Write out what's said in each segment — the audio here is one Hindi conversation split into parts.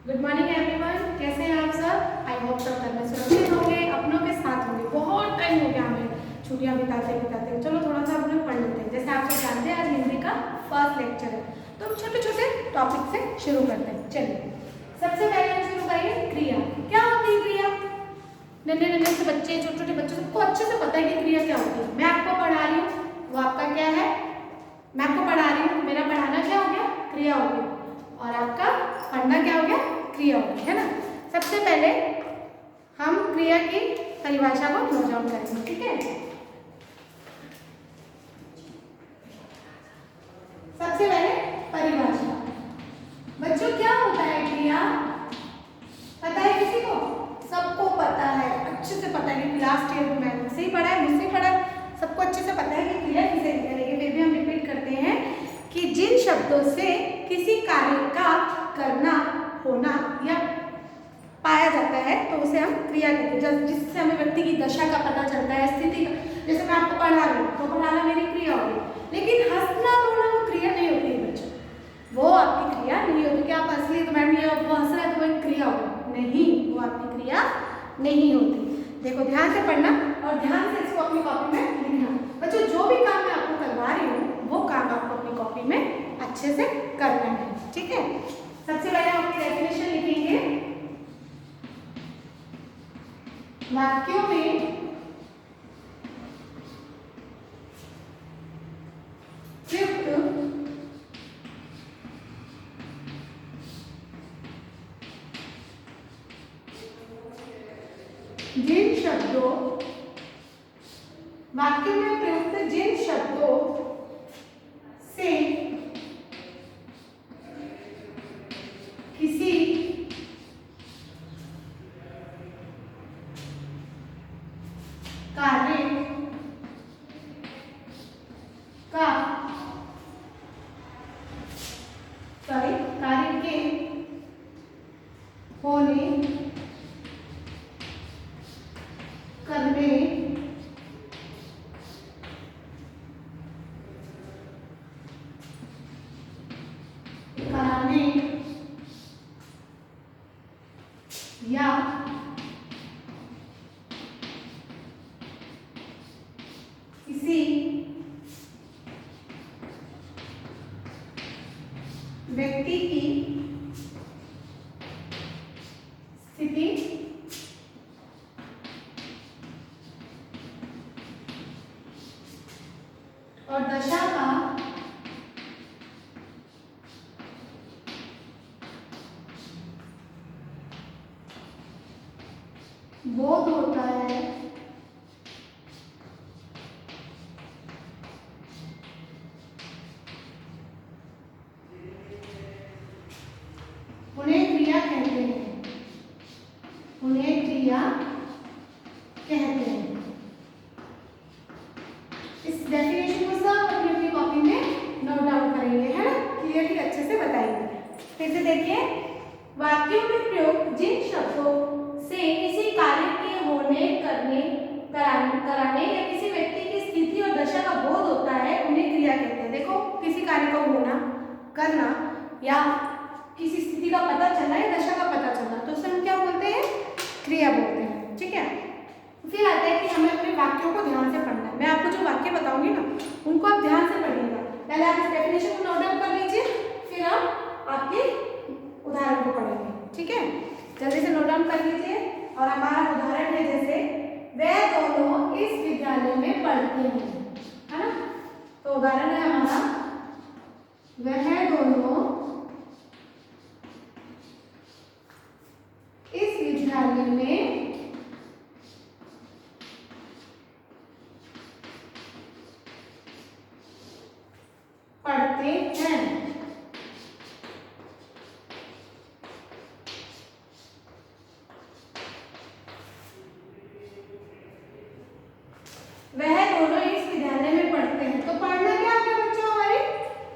गुड मॉर्निंग एवरीवन, कैसे हैं आप सब। आई होप सब घर में सुरक्षित होंगे, अपनों के साथ होंगे। बहुत टाइम हो गया हमें छुट्टियां बिताते बिताते। चलो थोड़ा सा अपने पढ़ लेते हैं। जैसे आप सब जानते हैं आज हिंदी का फर्स्ट लेक्चर है, तो हम छोटे छोटे टॉपिक से शुरू करते हैं। चलिए सबसे पहले हम शुरू करेंगे क्रिया। क्या होती है क्रिया? नन्हे नन्हे से बच्चे, छोटे छोटे बच्चे, सबको अच्छे से पता है कि क्रिया क्या होती है। मैं आपको पढ़ा रही हूँ, वो आपका क्या है? मैं आपको पढ़ा रही हूँ, मेरा पढ़ाना क्या हो गया? क्रिया हो गया। और आपका पढ़ना क्या हो गया? क्रिया हो गई, है ना। सबसे पहले हम क्रिया की परिभाषा को नोट डाउन करेंगे, ठीक है। सबसे पहले परिभाषा। बच्चों क्या होता है क्रिया? पता है किसी को? सबको पता है, अच्छे से पता है कि लास्ट ईयर में मैंने से ही पढ़ा है, मुझसे ही पढ़ा है, सबको अच्छे से पता है कि क्रिया किसे कहते हैं। लेकिन फिर भी हम रिपीट करते हैं कि जिन शब्दों से किसी कार्य का करना, होना या पाया जाता है तो उसे हम क्रिया कहते हैं। जिससे हमें व्यक्ति की दशा का पता चलता है, स्थिति का। जैसे मैं आपको पढ़ा रही हूँ तो पढ़ाना मेरी क्रिया होगी। लेकिन हंसना रोना वो क्रिया नहीं होती है बच्चों, वो आपकी क्रिया नहीं होती। क्या आप हंस लिए तो मैम ये वो हंस रहा है तो वो एक क्रिया होगी? नहीं, वो आपकी क्रिया नहीं होती। देखो ध्यान से पढ़ना और ध्यान से इसको अपनी कॉपी में लिखना। बच्चों जो भी काम मैं आपको करवा रही हूँ वो काम आपको अपनी कॉपी में अच्छे से करना है, ठीक है। सबसे पहले हम अपनी डेफिनेशन लिखेंगे। वाक्यों में प्रयुक्त जिन शब्दों, वाक्य में प्रयुक्त जिन शब्दों से किसी कार्य का, कार्य के होने, करने, कराने या किसी व्यक्ति की स्थिति और दशा का बोध होता है, उन्हें क्रिया कहते हैं। उन्हें क्रिया कहते हैं। इस डेफिनेशन को सब अपनी अपनी कॉपी में नोट डाउन करेंगे, है ना। क्लियरली अच्छे से बताएंगे। फिर से देखिए, वाक्यों में प्रयोग जिन शब्दों से किसी कार्य के होने, करने, कराने या किसी व्यक्ति की स्थिति और दशा का बोध होता है उन्हें क्रिया कहते हैं। देखो किसी कार्य का होना, करना या किसी स्थिति का पता चलना या दशा का पता चलना, तो उसे हम क्या बोलते हैं? क्रिया बोलते हैं, ठीक है। फिर आता है कि हमें अपने वाक्यों को ध्यान से पढ़ना है। मैं आपको जो वाक्य बताऊंगी ना उनको आप ध्यान से पढ़िएगा। पहले आप इस डेफिनेशन को नोट डाउन कर लीजिए, फिर हम आपके उदाहरण को पढ़ेंगे, ठीक है। जल्दी से नोट डाउन कर लीजिए। और हमारा उदाहरण है जैसे वे दोनों इस विद्यालय में पढ़ते हैं, है ना। तो उदाहरण है हमारा वह दोनों इस विद्यालय में पढ़ते हैं। वह दोनों इस विद्यालय में पढ़ते हैं। तो पढ़ना क्या हो गया बच्चों? हमारी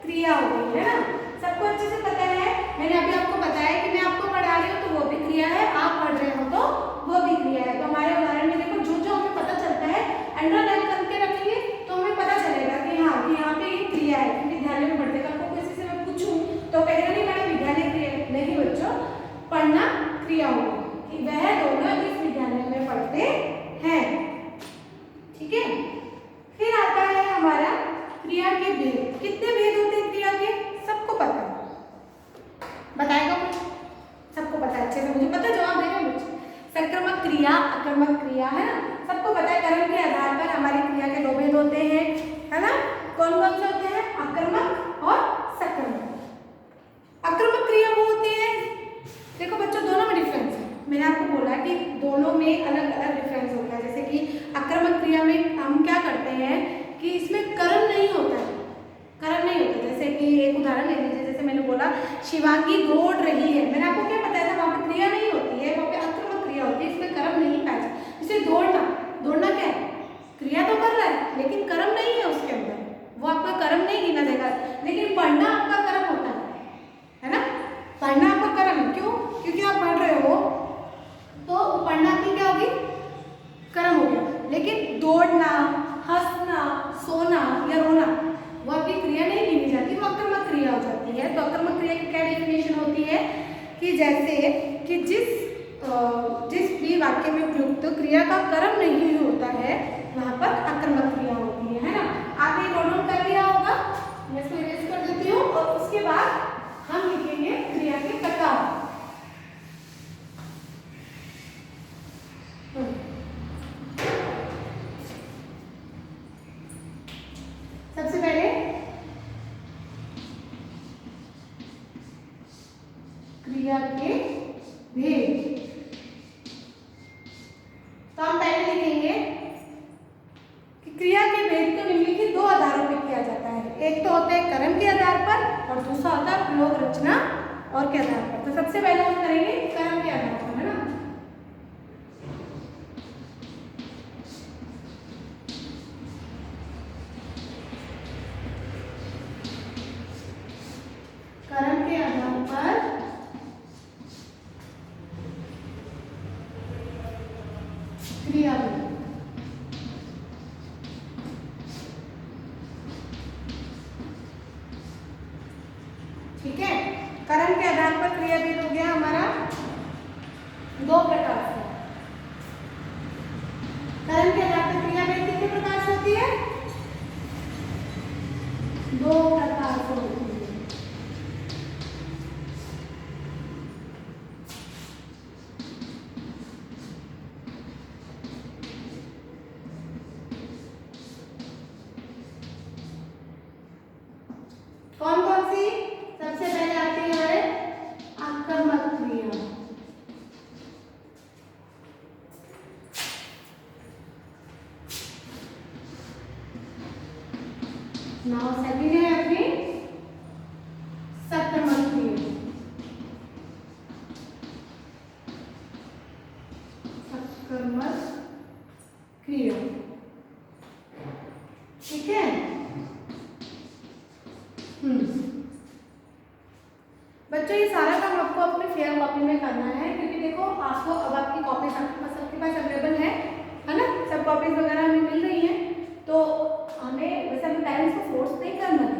क्रिया हो गई, है ना। सबको अच्छे से पता है। मैंने अभी आपको बताया कि मैं आपको पढ़ा रही हूँ तो वो भी क्रिया है, आप पढ़ रहे हो तो वो भी क्रिया है। तो हमारे उदाहरण में देखो जो जो हमें पता चलता है अंडरलाइन करके रखेंगे तो हमें पता चलेगा कि हाँ कि यहाँ पे ये क्रिया है कि विद्यालय में पढ़ते। कल को किसी से मैं पूछूं तो कहेगा नहीं मैडम विद्यालय क्रिया नहीं बच्चों, पढ़ क्रिया होगी कि वह दोनों इस विद्यालय में पढ़ते हैं। ठीक है, फिर आता है हमारा क्रिया के भेद। कितने भेद होते हैं क्रिया के? सबको पता है, बताएगा कुछ? सबको पता है, अच्छे से मुझे पता, जवाब देगा मुझे। सक्रामक क्रिया, आक्रामक क्रिया, है ना, सबको पता है। कर्म के आधार पर हमारी क्रिया के दो भेद होते हैं, है ना। कौन कौन से होते हैं? आक्रामक और सक्रमक। आक्रामक क्रिया वो होती है, देखो बच्चों दोनों में डिफरेंस है। मैंने आपको बोला कि दोनों में अलग अलग डिफरेंस होता है। जैसे कि आक्रामक क्रिया में हम क्या करते हैं कि इसमें कर्म नहीं होता है, कर्म नहीं होता। जैसे कि एक उदाहरण ले लीजिए, जैसे मैंने बोला शिवांगी दौड़ रही है, मैंने आपको क्या बताया था, वहाँ पे क्रिया नहीं होती है, वहाँ पे आक्रामक क्रिया होती है, इसमें कर्म नहीं पाया जाता। जैसे दौड़ना, दौड़ना क्या है? क्रिया तो कर रहा है लेकिन कर्म नहीं है उसके अंदर, वो आपका कर्म नहीं गिना देगा। लेकिन पढ़ना आपका कर्म होता है ना, पढ़ना आपका कर्म है। क्यों? क्योंकि आप पढ़ रहे हो तो पढ़ना आपकी क्या होगी? कर्म हो गया। लेकिन दौड़ना, हंसना, सोना या रोना वो आपकी क्रिया नहीं गिनी जाती, वो आक्रामक क्रिया हो जाती है। तो आक्रामक क्रिया की क्या डेफिनेशन होती है कि जैसे कि जिस भी वाक्य में प्रयुक्त क्रिया का कर्म नहीं होता है वहाँ पर आक्रामक क्रिया होती है ना। आपने नोट डाउन कर लिया होगा, मैं इसको इरेज कर देती हूँ और उसके बाद हम लिखेंगे क्रिया के प्रकार। सबसे पहले क्रिया के भेद। तो हम पहले लिखेंगे कि क्रिया के भेद को निम्नलिखित दो आधारों पर किया जाता है। एक तो होता है कर्म के आधार पर और दूसरा होता है प्रयोग, रचना और के आधार पर। तो सबसे पहले हम करेंगे कर्म के आधार पर, है ना। कर्म के आधार पर क्रिया भेद। ठीक है, कर्म के आधार पर क्रिया भेद हो गया हमारा दो प्रकार से। कर्म के आधार पर क्रिया भेद कितने प्रकार से होती है? दो प्रकार से होती है। कौन कौन सी? सबसे पहले आती है आक्रामक क्रिया। नाउ सेकंड है अपनी सक्रमक क्रिया। सक्रमक क्रिया, ठीक है। बच्चों ये सारा काम आपको अपने फेयर कॉपी में करना है, क्योंकि देखो आपको अब आपकी कॉपी सबके पास अवेलेबल है ना, सब कॉपीज वगैरह हमें मिल रही हैं। तो हमें वैसे हमें पेरेंट्स को फोर्स नहीं करना है,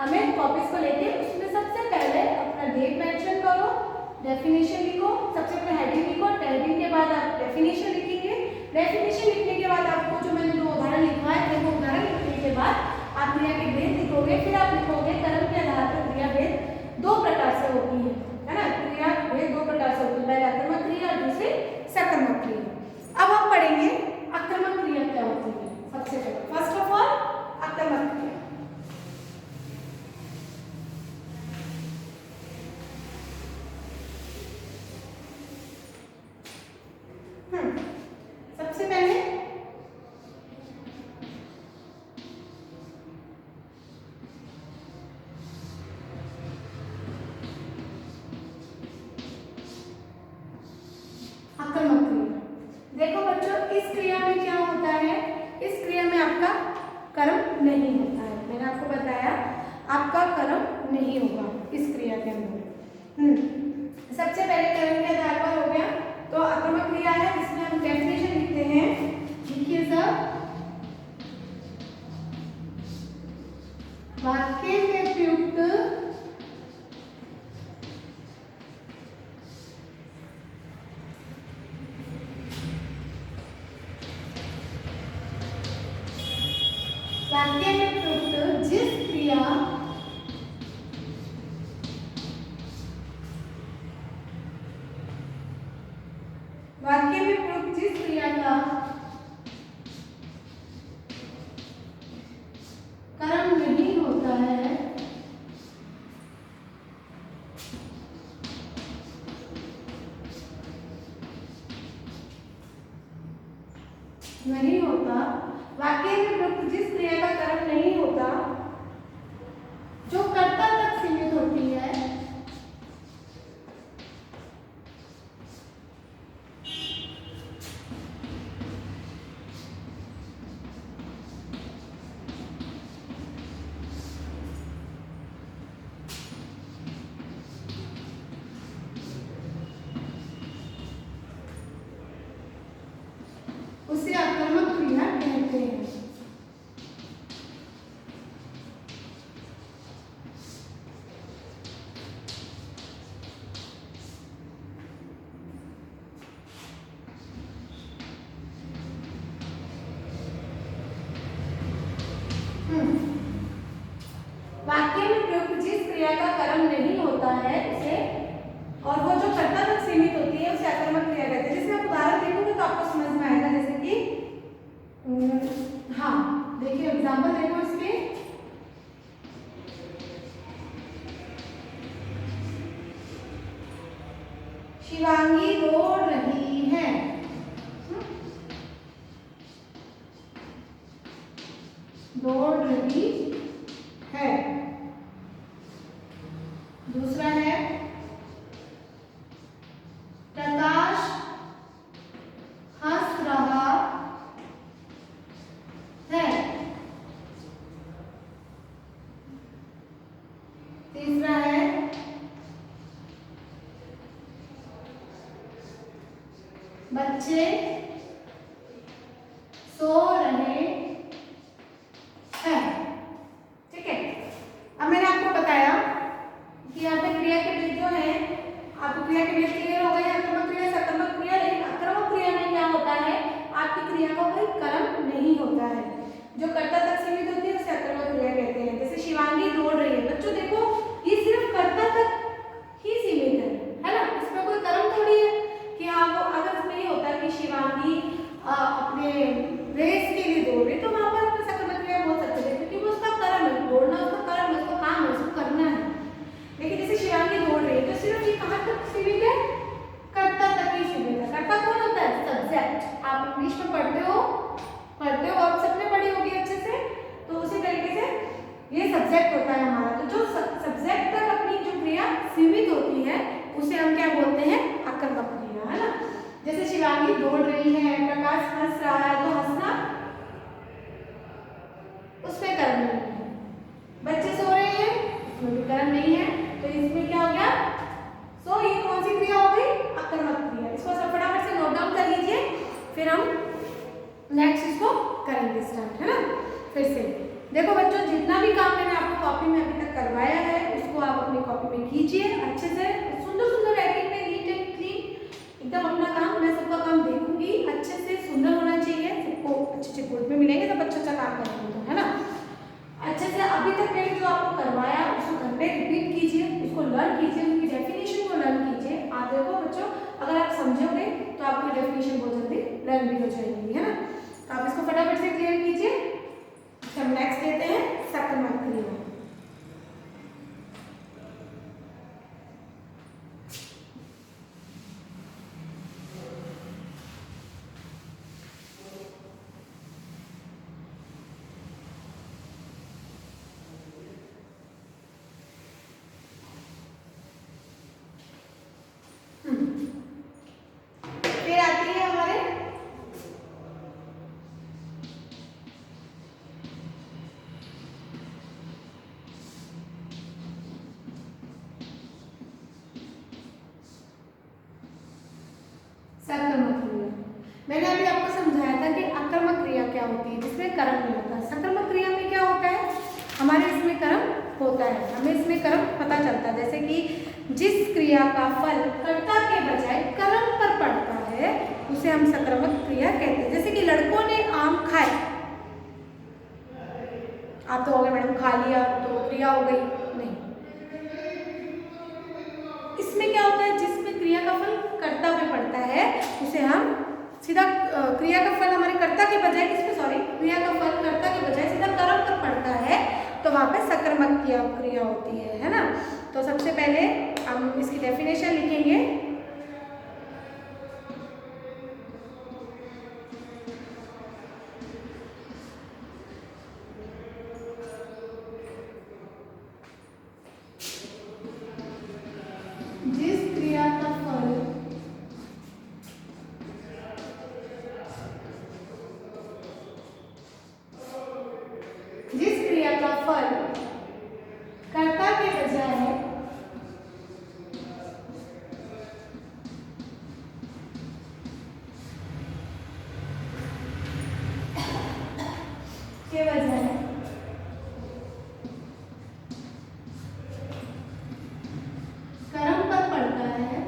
हमें कॉपीज को लेके उसमें सबसे पहले अपना डेट मेंशन करो, डेफिनेशन लिखो। सबसे पहले हेडिंग लिखो, हेडिंग के बाद आप डेफिनेशन लिखेंगे। डेफिनेशन लिखने के बाद आपको जो मैंने दो उदाहरण लिखा है, देखो उदाहरण लिखने के बाद आप क्रिया के भेद लिखोगे। फिर आप लिखोगे कर्म के आधार पर क्रिया भेद दो प्रकार से होती है ना। क्रिया भेद दो प्रकार से होती है, पहले आक्रामक क्रिया और दूसरी सक्रमक क्रिया। अब हम पढ़ेंगे आक्रामक क्रिया क्या होती है। सबसे पहले फर्स्ट ऑफ ऑल आक्रामक क्रिया। सबसे पहले आक्रामक क्रिया। देखो बच्चों इस क्रिया में क्या होता है, इस क्रिया में आपका कर्म नहीं होता है। मैंने आपको बताया आपका कर्म नहीं होगा इस क्रिया के अंदर। सबसे पहले कर्म के आधार पर हो गया तो आक्रामक क्रिया है, इसमें हम डेफिनेशन लिखते हैं। लिखिए सर, वाक्य में प्रयुक्त जिस क्रिया का कर्म नहीं होता है नहीं होता, वाक्य में प्रयुक्त जिस क्रिया का कर्म नहीं होता, जो कर्ता तक सीमित होती है, उसे आक्रामक क्रिया कहते हैं। वाक्य में प्रयुक्त जिस क्रिया का कर्म नहीं होता है उसे, और वो जो कर्ता तक सीमित होती है, उसे आक्रामक क्रिया कहते हैं। जिसमें आप उदाहरण देखोगे तो आपको समझ में आएगा। जैसे कि हाँ देखिए एग्जाम्पल देखो इसमें, शिवांगी दौड़ रही है, दौड़ रही है। दूसरा है प्रकाश हंस रहा है। तीसरा है बच्चे सो रहे हैं। ठीक है, अब मैंने आपको बताया कि यहाँ पे क्रिया के बीच जो है, आपको क्रिया के बीच क्लियर हो गई है, आक्रामक क्रिया सकारात्मक क्रिया। लेकिन आक्रामक क्रिया में क्या होता है, आपकी क्रिया का कोई कर्म नहीं होता है, जो कर्ता तक सीमित होती है उसे आक्रामक क्रिया कहते हैं। जैसे शिवांगी दौड़ रही है, बच्चों देखो ये सिर्फ कर्ता तक ही सीमित है ना, इसमें कोई कर्म थोड़ी है कि हाँ वो, अगर इसमें ये होता है कि शिवांगी अपने रेस के लिए दौड़ रही तो वहां पर अपने सकारात्मक क्रिया बोल सकते थे, क्योंकि वो उसका कर्म है, दौड़ना उसका कर्म है, उसका काम है, उसको करना है। लेकिन जैसे शिवांगी दौड़ रही है तो सिर्फ ये कहाँ तक सीमित है, कर्ता तक ही सीमित है। कर्ता कौन होता है, सब्जेक्ट। आप इंग्लिश में पढ़ते हो और सबने पढ़ी होगी अच्छे से, तो उसी तरीके से ये सब्जेक्ट होता है हमारा। तो जो सब्जेक्ट तक अपनी जो क्रिया सीमित होती है उसे हम क्या बोलते हैं, आक्रामक क्रिया, है ना। जैसे शिवांगी दौड़ रही है, प्रकाश हंस रहा है, तो हंसना उसमें कर्म नहीं है। बच्चे सो रहे हैं, उसमें भी कर्म नहीं है, तो इसमें क्या हो गया, सो ये कौन सी क्रिया हो गई, आक्रामक क्रिया। इसको सब फटाफट से नोट डाउन कर लीजिए, फिर हम नेक्स्ट इसको करेंगे स्टार्ट, है ना। फिर से देखो बच्चों, जितना भी काम मैंने आपको कॉपी में अभी तक करवाया है उसको आप अपनी कॉपी में कीजिए अच्छे से, सुंदर सुंदर राइटिंग में, नीट एंड क्लीन एकदम अपना काम। मैं सबका काम देखूंगी, अच्छे से सुंदर होना चाहिए, सबको अच्छे अच्छे ग्रुप में मिलेंगे, सब अच्छा अच्छा काम करेंगे, तो है ना। अच्छे से अभी तक मैंने जो आपको करवाया उसको घर पे रिपीट कीजिए, उसको लर्न कीजिए, उसकी डेफिनेशन को लर्न कीजिए। आप देखो बच्चों, अगर आप समझोगे तो आपकी डेफिनेशन बहुत जल्दी लर्न भी हो जाएगी, है ना। तो आप इसको फटाफट से क्लियर कीजिए। हम नेक्स्ट लेते हैं सकारात्मक क्रिया। फिर आती है हमारे सकारात्मक क्रिया। मैंने अभी आपको समझाया था कि आक्रामक क्रिया क्या होती है, जिसमें कर्म नहीं होता। सकारात्मक क्रिया में क्या होता है, हमारे इसमें कर्म होता है, हमें इसमें कर्म पता चलता है। जैसे कि जिस क्रिया का फल कर्ता के बजाय कर्म पर पड़ता है उसे हम सकारात्मक क्रिया कहते हैं। जैसे कि लड़कों ने आम खाए, आप तो हो गए मैडम खा लिया तो क्रिया हो गई, नहीं। इसमें क्या होता है, जिसमें क्रिया का फल कर्ता पे पड़ता है उसे हम सीधा क्रिया का फल हमारे कर्ता के बजाय किसमें, सॉरी, क्रिया का फल कर्ता के बजाय सीधा कर्म पर पड़ता है, तो वहाँ पे सकर्मक क्रिया होती है ना। तो सबसे पहले हम इसकी डेफिनेशन लिखेंगे। जिस क्रिया का फल कर्ता के बजाय कर्म पर पड़ता है,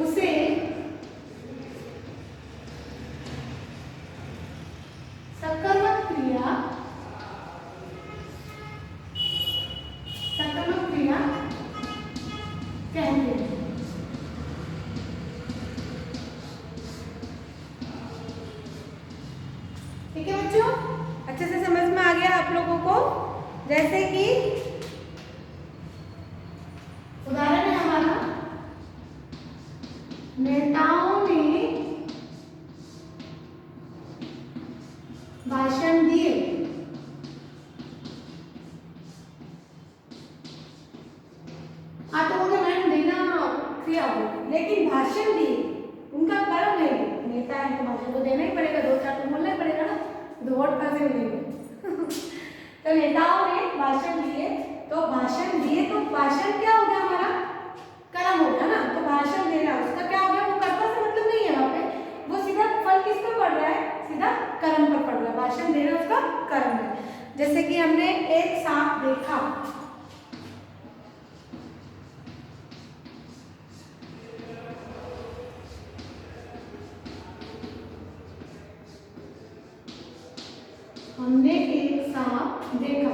उसे सकर्मक क्रिया कहते हैं। ठीक है बच्चों, अच्छे से समझ में आ गया आप लोगों को। जैसे कि उदाहरण है हमारा, नेताओं ने भाषण दिए। हाँ तो उन्हें मैम देना क्रिया हो, लेकिन भाषण दिए उनका कर्म है, नेता है तो भाषण तो देना ही पड़ेगा, दो चार तो बोलना ही पड़ेगा ना, तो वोट कहाँ से मिलेंगे। तो नेताओं ने भाषण दिए, तो भाषण दिए तो भाषण क्या हो गया हमारा, कर्म हो गया ना। तो भाषण देना उसका क्या हो गया, वो कर्ता से मतलब नहीं है वहाँ पे, वो सीधा फल किस पर पड़ रहा है, सीधा कर्म पर पड़ रहा है। भाषण देना उसका कर्म है। जैसे कि हमने एक सांप देखा, हमने एक सांप देखा,